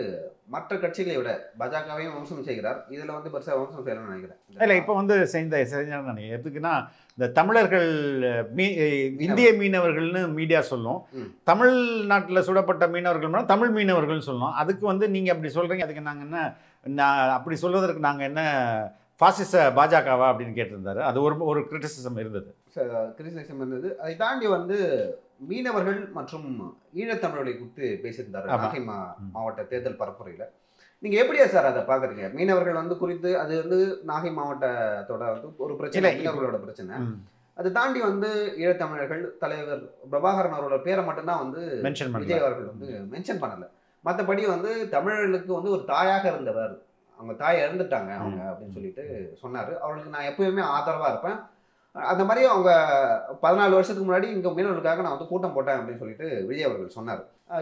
மற்ற கட்சிகளை விட பாஜகவையும் விமர்சனம் செய்கிறார். இதில் வந்து பெருசாக விமர்சனம் செய்யணும்னு நினைக்கிறேன். இல்லை, இப்போ வந்து செஞ்சான்னு நினைக்கிறேன். எதுக்குன்னா இந்த தமிழர்கள் இந்திய மீனவர்கள்னு மீடியா சொல்லும், தமிழ்நாட்டில் சுடப்பட்ட மீனவர்கள் தமிழ் மீனவர்கள்னு சொல்லணும். அதுக்கு வந்து நீங்கள் அப்படி சொல்கிறீங்க, அதுக்கு நாங்கள் என்ன அப்படி சொல்வதற்கு நாங்கள் என்ன பாசிச பாஜகவா அப்படின்னு கேட்டிருந்தாரு. அது ஒரு கிரிட்டிசிசம் இருந்தது. அதை தாண்டி வந்து மீனவர்கள் மற்றும் ஈழத்தமிழர்களை குறித்து பேசியிருந்தாரு நாகை மாவட்ட தேர்தல் பரப்புரையில். நீங்க எப்படியா சார் அதை பாக்குறீங்க? மீனவர்கள் வந்து குறித்து அது வந்து நாகை மாவட்டத்தோட வந்து ஒரு பிரச்சனை, மீனவர்களோட பிரச்சனை. அதை தாண்டி வந்து ஈழத்தமிழர்கள் தலைவர் பிரபாகரன் அவரோட பேரை மட்டும்தான் வந்து விஜய் அவர்கள் வந்து மென்ஷன் பண்ணல. மற்றபடி வந்து தமிழர்களுக்கு வந்து ஒரு தாயாக இருந்தவர், அவங்க தாயை இறந்துட்டாங்க அவங்க அப்படின்னு சொல்லிட்டு சொன்னாரு. அவர்களுக்கு நான் எப்பயுமே ஆதரவா இருப்பேன். அந்த மாதிரி அவங்க 14 வருஷத்துக்கு முன்னாடி இங்கே மீனவர்களுக்காக நான் வந்து கூட்டம் போட்டேன் அப்படின்னு சொல்லிட்டு விஜய் அவர்கள் சொன்னார்.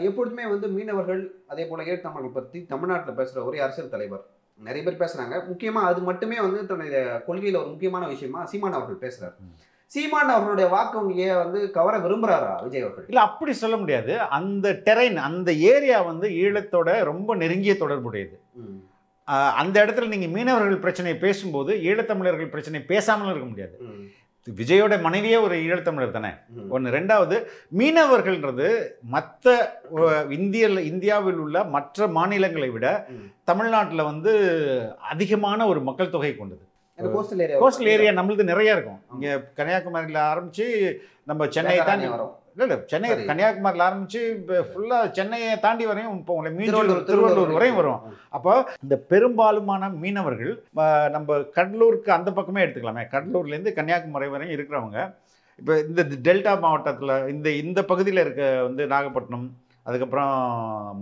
எப்பொழுதுமே வந்து மீனவர்கள் அதே போல் ஈழத்தமிழர்கள் பற்றி தமிழ்நாட்டில் பேசுகிற ஒரே அரசியல் தலைவர் நிறைய பேர் பேசுகிறாங்க. முக்கியமாக அது மட்டுமே வந்து தன்னுடைய கொள்கையில் ஒரு முக்கியமான விஷயமா சீமான் அவர்கள் பேசுகிறார். சீமான் அவர்களுடைய வாக்கு வங்கியை வந்து கவர விரும்புகிறாரா விஜய் அவர்கள்? இல்லை, அப்படி சொல்ல முடியாது. அந்த டெரைன், அந்த ஏரியா வந்து ஈழத்தோட ரொம்ப நெருங்கிய தொடர்புடையது. அந்த இடத்துல நீங்கள் மீனவர்கள் பிரச்சனையை பேசும்போது ஈழத்தமிழர்கள் பிரச்சனை பேசாமலும் இருக்க முடியாது. விஜயோட மனைவியே ஒரு ஈழத்தமிழர் தானே ஒன்று. ரெண்டாவது, மீனவர்கள்ன்றது மற்ற இந்தியாவில் உள்ள மற்ற மாநிலங்களை விட தமிழ்நாட்டில் வந்து அதிகமான ஒரு மக்கள் தொகை கொண்டது. கோஸ்டல் ஏரியா நம்மளுக்கு நிறைய இருக்கும். இங்கே கன்னியாகுமரியில் ஆரம்பித்து நம்ம சென்னை தாண்டி வரோம். இல்லை, சென்னை கன்னியாகுமரியில் ஆரம்பித்து ஃபுல்லாக சென்னையை தாண்டி வரையும் இப்போ உங்களை திருவள்ளூர் வரையும் வரும். அப்போ இந்த பெரும்பாலுமான மீனவர்கள் நம்ம கடலூருக்கு அந்த பக்கமே எடுத்துக்கலாமே, கடலூர்லேருந்து கன்னியாகுமரி வரையும் இருக்கிறவங்க. இப்போ இந்த டெல்டா மாவட்டத்தில் இந்த பகுதியில் இருக்க வந்து நாகப்பட்டினம், அதுக்கப்புறம்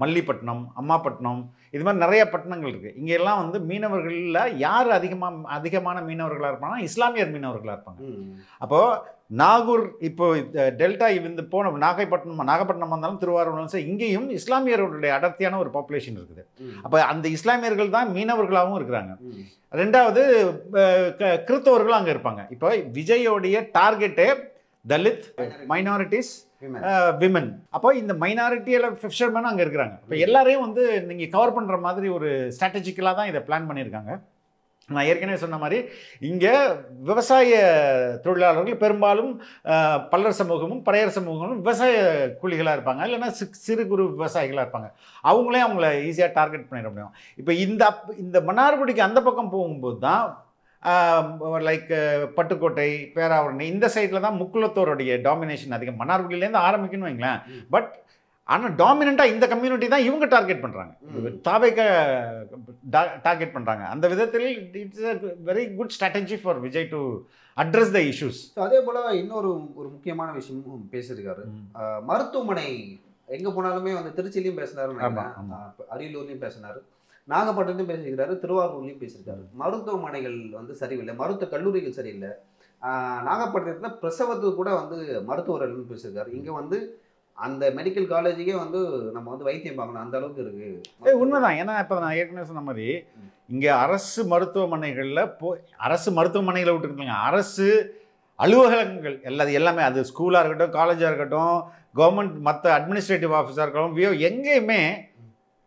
மல்லிப்பட்டினம், அம்மாப்பட்டினம், இது மாதிரி நிறைய பட்டணங்கள் இருக்குது. இங்கெல்லாம் வந்து மீனவர்களில் யார் அதிகமான மீனவர்களாக இருப்பாங்கன்னா இஸ்லாமியர் மீனவர்களாக இருப்பாங்க. அப்போது நாகூர், இப்போ டெல்டா இந்த போன நாகப்பட்டினம் வந்தாலும் திருவாரூர், இங்கேயும் இஸ்லாமியர்களுடைய அடர்த்தியான ஒரு பாப்புலேஷன் இருக்குது. அப்போ அந்த இஸ்லாமியர்கள் தான் மீனவர்களாகவும் இருக்கிறாங்க. ரெண்டாவது, கிறிஸ்தவர்களும் அங்கே இருப்பாங்க. இப்போ விஜயோடைய டார்கெட்டே தலித், மைனாரிட்டிஸ், விமன். அப்போ இந்த மைனாரிட்டியில் ஃபிஷர்மேனும் அங்கே இருக்கிறாங்க. இப்போ எல்லாரையும் வந்து நீங்கள் கவர் பண்ணுற மாதிரி ஒரு ஸ்ட்ராட்டஜிக்கலாக தான் இதை பிளான் பண்ணியிருக்காங்க. நான் ஏற்கனவே சொன்ன மாதிரி இங்கே விவசாய தொழிலாளர்கள் பெரும்பாலும் பல்லர் சமூகமும் பறையர் சமூகமும் விவசாய கூலிகளாக இருப்பாங்க, இல்லைன்னா சிறு குறு விவசாயிகளாக இருப்பாங்க. அவங்கள ஈஸியாக டார்கெட் பண்ணிட முடியும். இப்போ இந்த மன்னார்குடிக்கு அந்த பக்கம் போகும்போது தான் லைக் பட்டுக்கோட்டை, பேராவூரணி, இந்த சைடில் தான் முக்குளத்தோருடைய டாமினேஷன் அதிகம். மன்னார்குடியிலேருந்து ஆரம்பிக்கணும்னு வைங்களேன். பட் ஆனால் டாமினண்ட்டாக இந்த கம்யூனிட்டி தான் இவங்க டார்கெட் பண்ணுறாங்க, தாவேக்க டார்கெட் பண்ணுறாங்க. அந்த விதத்தில் it's a very good strategy for Vijay to address the issues. அதே போல் இன்னொரு முக்கியமான விஷயமும் பேசியிருக்காரு. மருத்துவமனை எங்கே போனாலுமே வந்து திருச்சியிலையும் பேசினாரு, அரியலூர்லையும் பேசினார், நாகப்பட்டினத்தையும் பேசியிருக்காரு, திருவாரூர்லையும் பேசியிருக்காரு. மருத்துவமனைகள் வந்து சரியில்லை, மருத்துவ கல்லூரிகள் சரியில்லை. நாகப்பட்டினத்தில் பிரசவத்துக்கு கூட வந்து மருத்துவர்கள் பேசியிருக்காரு. இங்கே வந்து அந்த மெடிக்கல் காலேஜுக்கே வந்து நம்ம வந்து வைத்தியம் பார்க்கணும், அந்த அளவுக்கு இருக்குது. உண்மைதான். ஏன்னா இப்போ நான் ஏற்கனவே சொன்ன மாதிரி இங்கே அரசு மருத்துவமனைகளில் அரசு மருத்துவமனைகளை விட்டுருக்காங்க, அரசு அலுவலகங்கள் எல்லாமே, அது ஸ்கூலாக இருக்கட்டும், காலேஜாக இருக்கட்டும், கவர்மெண்ட் மற்ற அட்மினிஸ்ட்ரேட்டிவ் ஆஃபீஸாக இருக்கட்டும், எங்கேயுமே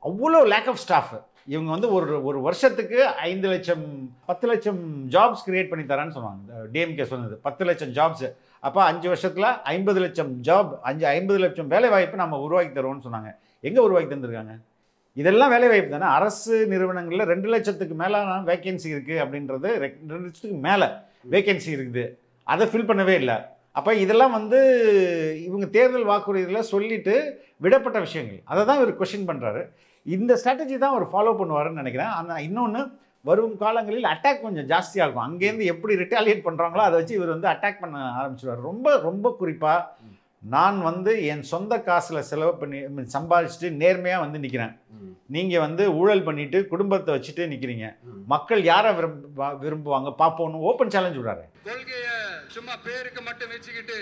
அவ்வளோ லேக் ஆஃப் ஸ்டாஃப். இவங்க வந்து ஒரு வருஷத்துக்கு 5 லட்சம் 10 லட்சம் ஜாப்ஸ் கிரியேட் பண்ணி தரான்னு சொன்னாங்க. டிஎம்கே சொன்னது 10 லட்சம் ஜாப்ஸு. அப்போ 5 வருஷத்தில் 50 லட்சம் ஜாப், 50 லட்சம் வேலை வாய்ப்பு நம்ம உருவாக்கி தருவோம்னு சொன்னாங்க. எங்கே உருவாக்கி தந்துருக்காங்க? இதெல்லாம் வேலை வாய்ப்பு தானே. அரசு நிறுவனங்களில் 2 லட்சத்துக்கு மேலான வேக்கன்சி இருக்குது அப்படின்றது, 2 லட்சத்துக்கு மேலே வேக்கன்சி இருக்குது, அதை ஃபில் பண்ணவே இல்லை. அப்போ இதெல்லாம் வந்து இவங்க தேர்தல் வாக்குறுதியில் சொல்லிட்டு விடப்பட்ட விஷயங்கள். அதை தான் இவர் கொஸ்டின் பண்ணுறாரு. இந்த ஸ்ட்ராட்டஜி தான் அவர் ஃபாலோ பண்ணுவாருன்னு நினைக்கிறேன். ஆனால் இன்னொன்று, வரும் காலங்களில் அட்டாக் கொஞ்சம் ஜாஸ்தியாக இருக்கும். அங்கேருந்து எப்படி ரிட்டாலியேட் பண்ணுறாங்களோ அதை வச்சு இவர் வந்து அட்டாக் பண்ண ஆரம்பிச்சிடுவார். ரொம்ப ரொம்ப குறிப்பாக நான் வந்து என் சொந்த காசில் செலவு பண்ணி சம்பாதிச்சுட்டு நேர்மையாக வந்து நிற்கிறேன், நீங்கள் வந்து ஊழல் பண்ணிட்டு குடும்பத்தை வச்சுட்டு நிற்கிறீங்க, மக்கள் யாரை விரும்புவாங்க பார்ப்போன்னு ஓப்பன் சேலஞ்ச் விடுறாரு. கொள்கையை சும்மா பேருக்கு மட்டும் வச்சுக்கிட்டு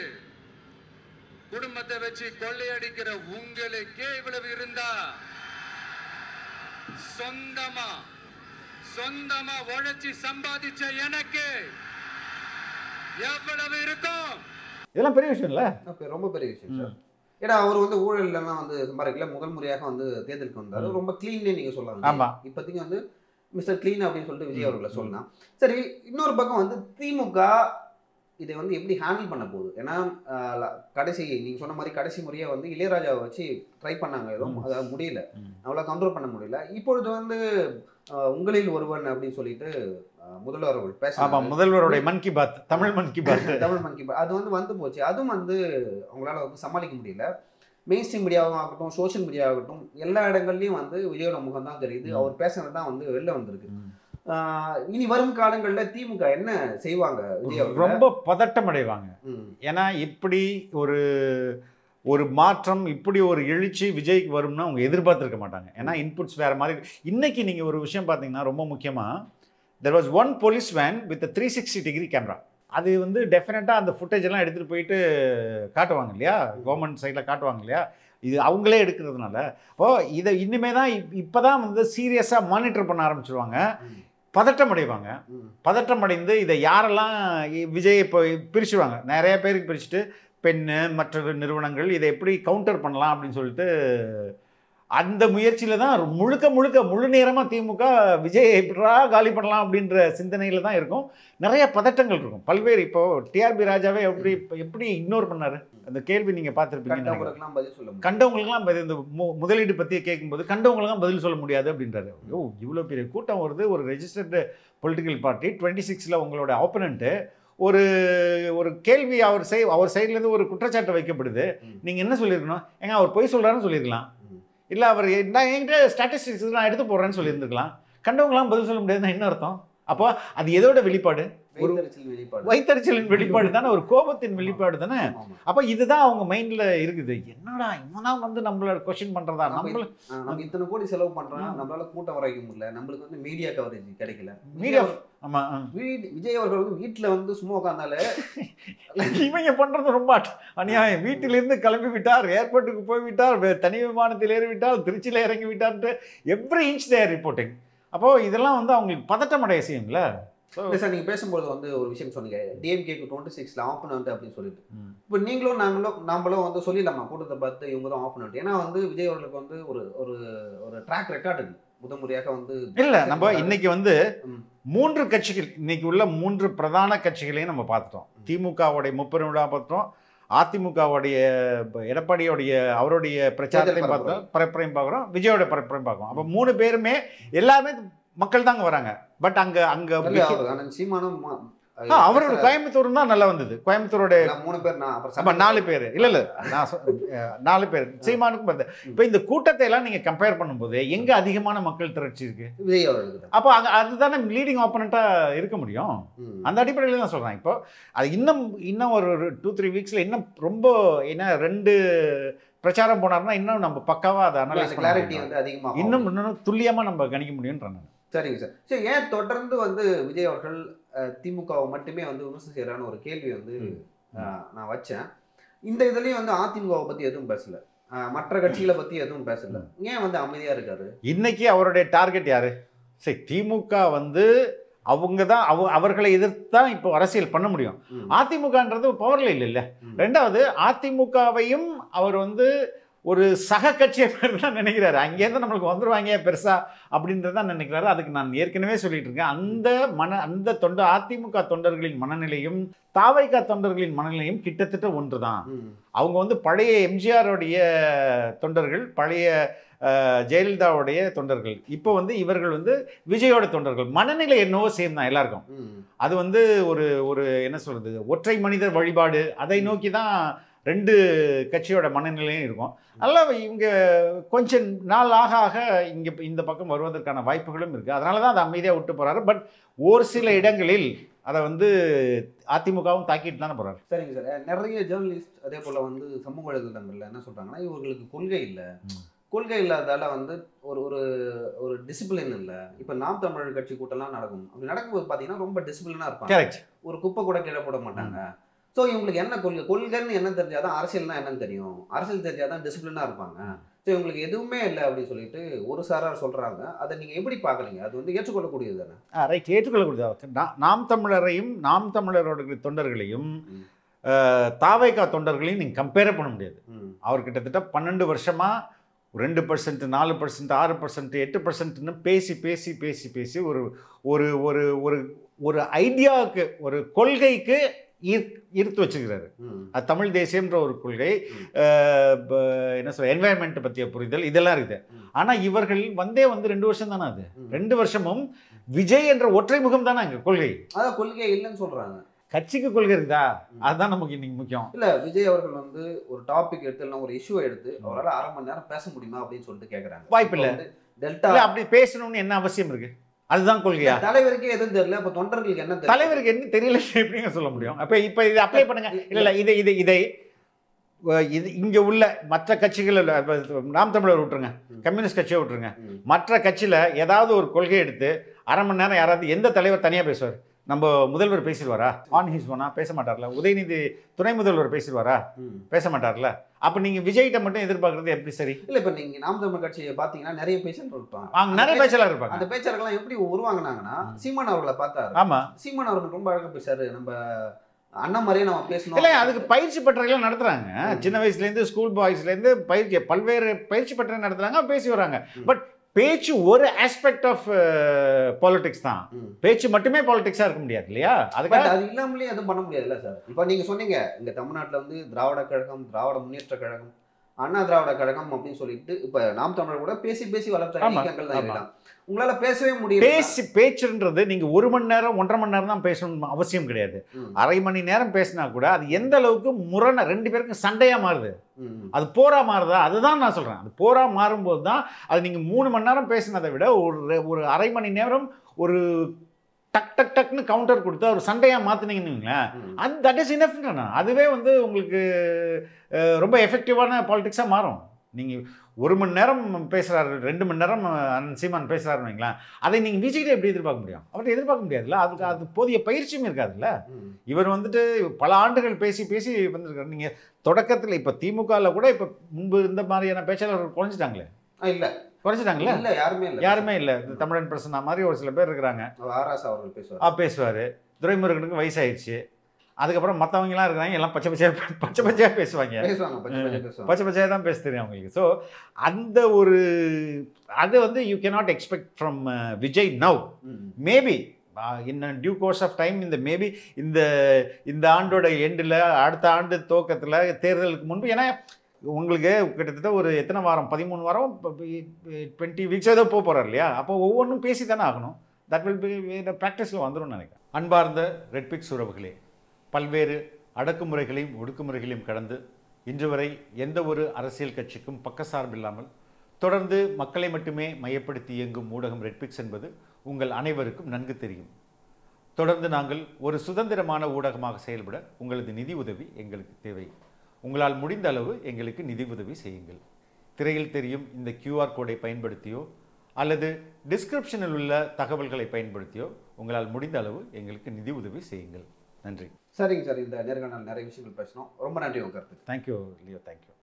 குடும்பத்தை வச்சு கொள்ளையடிக்கிற உங்களுக்கே இவ்வளவு இருந்தா சொந்தமா உழைச்சி சம்பாதிச்ச எனக்கு எவ்வளவு இருக்கும்? இதெல்லாம் பெரிய விஷயம் இல்ல? ரொம்ப பெரிய விஷயம் சார். ஏன்னா அவர் வந்து ஊழல்லாம் வந்து சம்பாதிக்கல, முதல் முறையாக வந்து தேர்தலுக்கு வந்தாரு. ரொம்ப கிளீன்லேயே நீங்க சொல்லலாம். ஆமா, இப்போதைக்கு வந்து மிஸ்டர் கிளீன் அப்படின்னு சொல்லிட்டு விஜய் அவர்களை சொல்லலாம். சரி, இன்னொரு பக்கம் வந்து திமுக இதை வந்து எப்படி ஹேண்டில் பண்ண போகுது? ஏன்னா கடைசி நீங்கள் சொன்ன மாதிரி கடைசி முறையாக வந்து இளையராஜாவை வச்சு ட்ரை பண்ணாங்க, எதுவும் அதாவது முடியல, அவ்வளோ கண்ட்ரோல் பண்ண முடியல. இப்பொழுது வந்து உங்களில் ஒருவன் அப்படின்னு சொல்லிட்டு முதல்வர் அவர்கள் பேசுறாங்க. முதல்வருடைய மன் கி பாத், தமிழ் மன் கி பாத், தமிழ் மன் கி பாத் அது வந்து போச்சு. அதுவும் வந்து அவங்களால வந்து சமாளிக்க முடியல. மெயின் ஸ்ட்ரீம் மீடியாவும் ஆகட்டும், சோஷியல் மீடியா ஆகட்டும், எல்லா இடங்கள்லையும் வந்து விஜயோட முகம் தான் தெரியுது. அவர் பேசுறது தான் வந்து வெளில வந்திருக்கு. இனி வரும் காலங்களில் திமுக என்ன செய்வாங்க? விஜய் ரொம்ப பதட்டம் அடைவாங்க. ஏன்னா இப்படி ஒரு மாற்றம், இப்படி ஒரு எழுச்சி விஜய்க்கு வரும்னா அவங்க எதிர்பார்த்துருக்க மாட்டாங்க. ஏன்னா இன்புட்ஸ் வேறு மாதிரி. இன்னைக்கு நீங்கள் ஒரு விஷயம் பார்த்தீங்கன்னா ரொம்ப முக்கியமாக, there was one police van with a 360-degree camera. அது வந்து டெஃபினட்டாக அந்த ஃபுட்டேஜ் எல்லாம் எடுத்துகிட்டு போயிட்டு காட்டுவாங்க இல்லையா, கவர்மெண்ட் சைடில் காட்டுவாங்க இல்லையா, இது அவங்களே எடுக்கிறதுனால. அப்போது இதை இனிமே தான் இப்போ தான் வந்து சீரியஸாக மானிட்டர் பண்ண ஆரம்பிச்சிருவாங்க. பதட்டம் அடைவாங்க. பதட்டம் அடைந்து இதை யாரெல்லாம் விஜய் இப்போ பிரிச்சுடுவாங்க, நிறைய பேருக்கு பிரிச்சுட்டு பெண்ணு மற்ற நிறுவனங்கள் இதை எப்படி கவுண்டர் பண்ணலாம் அப்படின்னு சொல்லிட்டு அந்த முயற்சியில் தான் முழு நேரமாக திமுக விஜய் எப்படா காலி பண்ணலாம் அப்படின்ற சிந்தனையில் தான் இருக்கும். நிறைய பதட்டங்கள் இருக்கும் பல்வேறு. இப்போ டிஆர்பி ராஜாவே எப்படி இக்னோர் பண்ணார் அந்த கேள்வி நீங்கள் பார்த்துருப்பீங்க. கண்டவங்களுக்குலாம் இந்த முதலீடு பற்றி கேட்கும்போது கண்டவங்களுக்குலாம் பதில் சொல்ல முடியாது அப்படின்றாரு. ஐயோ, இவ்வளோ பெரிய கூட்டம் வருது, ஒரு ரெஜிஸ்டர்டு பொலிட்டிக்கல் பார்ட்டி 26ல் உங்களோட ஆப்போனண்ட்டு ஒரு கேள்வி அவர் சைட்லேருந்து ஒரு குற்றச்சாட்டு வைக்கப்படுது, நீங்கள் என்ன சொல்லியிருக்கணும்? ஏங்க அவர் பொய் சொல்கிறாருன்னு சொல்லியிருக்கலாம், இல்லை அவர் நான் என்கிட்ட ஸ்டாட்டிஸ்டிக்ஸ் நான் எடுத்து போடுறேன்னு சொல்லியிருந்துருக்கலாம். கண்டவங்களாம் பதில் சொல்ல முடியாதுன்னா என்ன அர்த்தம்? அப்போ அது எதோட வெளிப்பாடு? ஒரு வைத்தறிச்சலின் வெளிப்பாடு தானே, ஒரு கோபத்தின் வெளிப்பாடு தானே. அப்போ இதுதான் அவங்க மைண்டில் இருக்குது. என்னடா இவனா வந்து நம்மளோட கொஸ்டின் பண்ணுறதா, நம்ம இத்தனை கோடி செலவு பண்ணுறோம், நம்மளால கூட்டம் வர வைக்க முடியல, நம்மளுக்கு வந்து மீடியா கவரேஜ் கிடைக்கல. மீடியா விஜய் அவர்கள் வந்து வீட்டில் வந்து சும்மா உட்காந்தாலே இவங்க பண்ணுறது ரொம்ப அநியாயம். வீட்டிலிருந்து கிளம்பி விட்டார், ஏர்போர்ட்டுக்கு போய் விட்டார், தனி விமானத்தில் ஏறி விட்டார், திருச்சியில் இறங்கி விட்டார்ன்ட்டு எவ்ரி இன்ச் தேர் ரிப்போர்ட்டிங். அப்போது இதெல்லாம் வந்து அவங்களுக்கு பதட்டம் அடைய செய்யும்ல. சார், நீங்கள் பேசும்போது வந்து ஒரு விஷயம் சொன்னீங்க, டிஎம்கேக்கு 26ல் ஆப்போனன்ட் அப்படின்னு சொல்லிட்டு. இப்போ நீங்களும் நாமளும் வந்து சொல்லிடலாமா கூட்டத்தை பார்த்து இவங்க தான் ஆப்போனன்ட்? ஏன்னா வந்து விஜய் அவர்களுக்கு வந்து ஒரு ட்ராக் ரெக்கார்டு இருக்கு. முதன்முறையாக வந்து இல்லை, நம்ம இன்னைக்கு வந்து 3 கட்சிகள், இன்னைக்கு உள்ள 3 பிரதான கட்சிகளையும் நம்ம பார்த்துட்டோம். திமுகவுடைய முப்பெரும் விழா பார்த்துட்டோம், அதிமுகவுடைய எடப்பாடியோடைய அவருடைய பிரச்சாரத்தையும் பார்த்தோம், பரப்புரையும் பார்க்குறோம், விஜயோட பரப்புரையும் பார்க்குறோம். அப்போ 3 பேருமே எல்லாருமே மக்கள் தாங்க வராங்க. பட் அங்கே சீமானும் அவரோட கோயம்புத்தூர் தான் நல்லா வந்தது. கோயம்புத்தூரோட 3 பேர், 4 பேர் இல்லை நான் 4 பேர் சீமானுக்கும் பார்த்தேன். இப்போ இந்த கூட்டத்தை எல்லாம் நீங்கள் கம்பேர் பண்ணும்போது எங்கே அதிகமான மக்கள் திரட்சி இருக்கு? விஜய் அவர்களுக்கு. அப்போ அதுதானே லீடிங் ஆப்போனண்ட்டாக இருக்க முடியும். அந்த அடிப்படையில் தான் சொல்கிறேன். இப்போ அது இன்னும் ஒரு 2-3 வீக்ஸில் இன்னும் ரொம்ப என்ன 2 பிரச்சாரம் போனார்னா இன்னும் நம்ம பக்காவாக அதை அனலைஸ் கிளாரிட்டி வந்து அதிகமாக இன்னும் துல்லியமாக நம்ம கணிக்க முடியும்ன்றாங்க. சரிங்க சார். சரி, ஏன் தொடர்ந்து வந்து விஜய் அவர்கள் திமுகவை மட்டுமே வந்து விமர்சனம் செய்யறான்னு ஒரு கேள்வி வந்து நான் வச்சேன். இந்த இதுலயும் வந்து அதிமுகவை பத்தி எதுவும் பேசல, மற்ற கட்சிகளை பத்தி எதுவும் பேசல. ஏன் வந்து அமைதியா இருக்காரு? இன்னைக்கு அவருடைய டார்கெட் யாரு? சரி, திமுக வந்து அவங்க தான் அவர்களை எதிர்த்து தான் இப்போ அரசியல் பண்ண முடியும். அதிமுகன்றது பவர்ல இல்லை. ரெண்டாவது, அதிமுகவையும் அவர் வந்து ஒரு சக கட்சியை தான் நினைக்கிறாரு. அங்கேருந்து நம்மளுக்கு வந்துருவாங்க பெருசா அப்படின்றதான் நினைக்கிறாரு. அதுக்கு நான் ஏற்கனவே சொல்லிட்டு இருக்கேன். அந்த அதிமுக தொண்டர்களின் மனநிலையும் தாவைக்கா தொண்டர்களின் மனநிலையும் கிட்டத்தட்ட ஒன்றுதான். அவங்க வந்து பழைய எம்ஜிஆருடைய தொண்டர்கள், பழைய ஜெயலலிதாவுடைய தொண்டர்கள். இப்போ வந்து இவர்கள் வந்து விஜயோட தொண்டர்கள். மனநிலை என்னவோ சேம் தான் எல்லாருக்கும். அது வந்து ஒரு என்ன சொல்றது, ஒற்றை மனிதர் வழிபாடு, அதை நோக்கி தான் ரெண்டு கட்சியோட மனநிலையும் இருக்கும். அதனால் இவங்க கொஞ்சம் நாள் ஆக ஆக இங்கே இந்த பக்கம் வருவதற்கான வாய்ப்புகளும் இருக்குது. அதனால தான் அதை அமைதியாக விட்டு போகிறாரு. பட் ஒரு சில இடங்களில் அதை வந்து அதிமுகவும் தாக்கிட்டு தானே போகிறாரு. சரிங்க சார். நிறைய ஜேர்னலிஸ்ட் அதே போல் வந்து சமூக வலைதளங்களில் என்ன சொல்கிறாங்கன்னா, இவர்களுக்கு கொள்கை இல்லை, கொள்கை இல்லாதால வந்து ஒரு ஒரு ஒரு டிசிப்ளின் இல்லை. இப்போ நாம் தமிழர் கட்சி கூட்டம்லாம் நடக்கும். அப்படி நடக்கும்போது பார்த்தீங்கன்னா ரொம்ப டிசிப்ளினாக இருப்பாங்க. கரெக்ட். ஒரு குப்பை கூட கீழே போட மாட்டாங்க. ஸோ இவங்களுக்கு என்ன கொள்கைன்னு என்ன தெரிஞ்சாதான் அரசியல்னா என்னன்னு தெரியும், அரசியல் தெரிஞ்சாதான் டிசிப்ளினாக இருப்பாங்க. ஸோ இவங்களுக்கு எதுவுமே இல்லை அப்படின்னு சொல்லிட்டு ஒரு சாரார் சொல்கிறாங்க. அதை நீங்கள் எப்படி பார்க்குறீங்க? அது வந்து ஏற்றுக்கொள்ளக்கூடியது தானே? ரைட், ஏற்றுக்கொள்ளக்கூடியது. நாம் தமிழரையும் நாம் தமிழரோட தொண்டர்களையும் தாவைக்கா தொண்டர்களையும் நீங்கள் கம்பேரே பண்ண முடியாது. அவர் கிட்டத்தட்ட 12 வருஷமாக 2%, 4%, 6%, 8%ன்னு பேசி பேசி பேசி பேசி ஒரு ஒரு ஒரு ஒரு ஒரு ஐடியாவுக்கு, ஒரு கொள்கைக்கு ஈர்த்து வச்சுக்கிறாரு. அது தமிழ் தேசியம்ன்ற ஒரு கொள்கை, என்ன சொல்ற என்வாயன்மெண்ட் பற்றிய புரிதல், இதெல்லாம் இருக்குது. ஆனால் இவர்கள் வந்து 2 வருஷம் தானே. அது 2 வருஷமும் விஜய் என்ற ஒற்றை முகம் தானே அங்கே கொள்கை. அதான் கொள்கை இல்லைன்னு சொல்கிறாங்க. கட்சிக்கு கொள்கை இருக்குதா? அதுதான் நமக்கு இன்னைக்கு முக்கியம். இல்லை, விஜய் அவர்கள் வந்து ஒரு டாபிக் எடுத்து இல்லைன்னா ஒரு இஷ்யூ எடுத்து அவரால் 1/2 மணி நேரம் பேச முடியுமா அப்படின்னு சொல்லிட்டு கேட்குறாங்க. வாய்ப்பு இல்லை. டெல்டா அப்படி பேசணும்னு என்ன அவசியம் இருக்கு? அதுதான் கொள்கையா? தலைவருக்கே எதுவும் தெரியல. அப்போ தொண்டர்களுக்கு என்ன தெரியல? தலைவருக்கு என்ன தெரியல எப்படிங்க சொல்ல முடியும்? அப்போ இப்போ இதை அப்ளை பண்ணுங்க. இல்லை இதை இங்கே உள்ள மற்ற கட்சிகள், நாம் தமிழர் விட்டுருங்க, கம்யூனிஸ்ட் கட்சியை விட்டுருங்க, மற்ற கட்சியில் ஏதாவது ஒரு கொள்கை எடுத்து 1/2 மணி நேரம் யாராவது எந்த தலைவர் தனியாக பேசுவார்? நம்ம முதல்வர் பேசிடுவாரா? ஆன் ஹிஸ் ஓனா பேச மாட்டார்ல. உதயநிதி துணை முதல்வர் பேசிடுவாரா? பேச மாட்டார்ல. அப்போ நீங்கள் விஜய்கிட்ட மட்டும் எதிர்பார்க்குறது எப்படி சரி? இல்லை, இப்போ நீங்கள் நாம் தமிழ் கட்சியை பார்த்தீங்கன்னா நிறைய பேச்சாளர் இருப்பாங்க. நிறைய பேச்சாளர் இருப்பாங்க. அந்த பேச்சாளர்கள்லாம் எப்படி உருவாங்கினாங்கன்னா, சீமான் அவர்களை பார்த்தாரு. ஆமாம், சீமான் அவர்கள் ரொம்ப அழகாக பேசாரு. நம்ம அண்ணன் மாதிரியே நம்ம பேசணும். இல்லை, அதுக்கு பயிற்சி பட்டறைகள்லாம் நடத்துகிறாங்க. சின்ன வயசுலேருந்து ஸ்கூல் பாய்ஸ்லேருந்து பல்வேறு பயிற்சி பட்டறை நடத்துகிறாங்க, பேசி வராங்க. பட் பேச்சு ஒரு ஆஸ்பெக்ட் ஆஃப் பாலிடிக்ஸ் தான். பேச்சு மட்டுமே பாலிடிக்ஸாக இருக்க முடியாது இல்லையா? அதுக்காக அது இல்லாமலே எதுவும் பண்ண முடியாதுல்ல சார். இப்போ நீங்கள் சொன்னீங்க, இங்கே தமிழ்நாட்டில் வந்து திராவிட கழகம், திராவிட முன்னேற்ற கழகம், அண்ணா திராவிட கழகம் அப்படின்னு சொல்லிட்டு இப்போ நாம் தமிழர் கூட பேசி பேசி வளர்த்த இயக்கங்கள் தான் எல்லாம். உங்களால பேசவே முடியும். பேச்சுன்றது நீங்க 1 மணி நேரம் 1.5 மணி நேரம் தான் பேசணும் அவசியம் கிடையாது. 1/2 மணி நேரம் பேசினா கூட அது எந்த அளவுக்கு முரண 2 பேருக்கும் சண்டையா மாறுது, அது போரா மாறுதா? அதுதான் நான் சொல்றேன். அது போரா மாறும்போது தான் அது நீங்க 3 மணி நேரம் பேசினதை விட ஒரு 1/2 மணி நேரம் ஒரு டக் டக் டக்னு கவுண்டர் கொடுத்து ஒரு சண்டையாக மாற்றினீங்கன்னு அது தட் இஸ் இனஃப்னா அதுவே வந்து உங்களுக்கு ரொம்ப எஃபெக்டிவான பாலிடிக்ஸாக மாறும். நீங்கள் 1 மணி நேரம் பேசுகிறாரு, 2 மணி நேரம் சீமான் பேசுகிறாருன்னு வைங்களேன், அதை நீங்கள் விஜய்கிட்ட எப்படி எதிர்பார்க்க முடியும்? அவர்கிட்ட எதிர்பார்க்க முடியாதுல்ல. அது போதிய பயிற்சியும் இருக்காதுல்ல. இவர் வந்துட்டு பல ஆண்டுகள் பேசி பேசி வந்திருக்காரு. நீங்கள் தொடக்கத்தில் இப்போ திமுகவில் கூட இப்போ முன்பு இந்த மாதிரியான பேச்சாளர்கள் குறைஞ்சிட்டாங்களே. இல்லை, குறைச்சிட்டாங்களே. இல்லை, யாருமே இல்லை. தமிழன் பிரசன்னா மாதிரி ஒரு சில பேர் இருக்கிறாங்க. ஆராசா அவர்கள் பேசுவார். துரைமுருகனுக்கு வயசாயிடுச்சு. அதுக்கப்புறம் மற்றவங்கலாம் இருக்கிறாங்க, எல்லாம் பச்சை பச்சையாக பேசுவாங்க. பச்சை பச்சையாக தான் பேச தெரியும் அவங்களுக்கு. ஸோ அந்த ஒரு அது வந்து you cannot expect from Vijay now. Maybe in due course of time maybe இந்த ஆண்டோட எண்டில், அடுத்த ஆண்டு துவக்கத்தில், தேர்தலுக்கு முன்பு, ஏன்னா உங்களுக்கு கிட்டத்தட்ட ஒரு எத்தனை வாரம், 13 வாரம், 20 வீக்ஸ் ஏதோ போகிறார் இல்லையா? அப்போ ஒவ்வொன்றும் பேசி தானே ஆகணும். தட் வில் பி ப்ராக்டிஸில் வந்துடும் நினைக்கிறேன். அன்பார்ந்த ரெட்பிக்ஸ் உறவுகளே, பல்வேறு அடக்குமுறைகளையும் ஒடுக்குமுறைகளையும் கடந்து இன்று வரை எந்த ஒரு அரசியல் கட்சிக்கும் பக்கசார்பில்லாமல் தொடர்ந்து மக்களை மட்டுமே மையப்படுத்தி இயங்கும் ஊடகம் ரெட்பிக்ஸ் என்பது உங்கள் அனைவருக்கும் நன்கு தெரியும். தொடர்ந்து நாங்கள் ஒரு சுதந்திரமான ஊடகமாக செயல்பட உங்களது நிதி உதவி எங்களுக்கு தேவை. உங்களால் முடிந்த அளவு எங்களுக்கு நிதி உதவி செய்யுங்கள். திரையில் தெரியும் இந்த QR கோடை பயன்படுத்தியோ அல்லது டிஸ்கிரிப்ஷனில் உள்ள தகவல்களை பயன்படுத்தியோ உங்களால் முடிந்த அளவு எங்களுக்கு நிதி உதவி செய்யுங்கள். நன்றி. சரிங்க சார், இந்த நேர்காணல் நிறைய விஷயங்கள் பேசணும். ரொம்ப நன்றி உங்க கருத்து. Thank you Leo. தேங்க்யூ.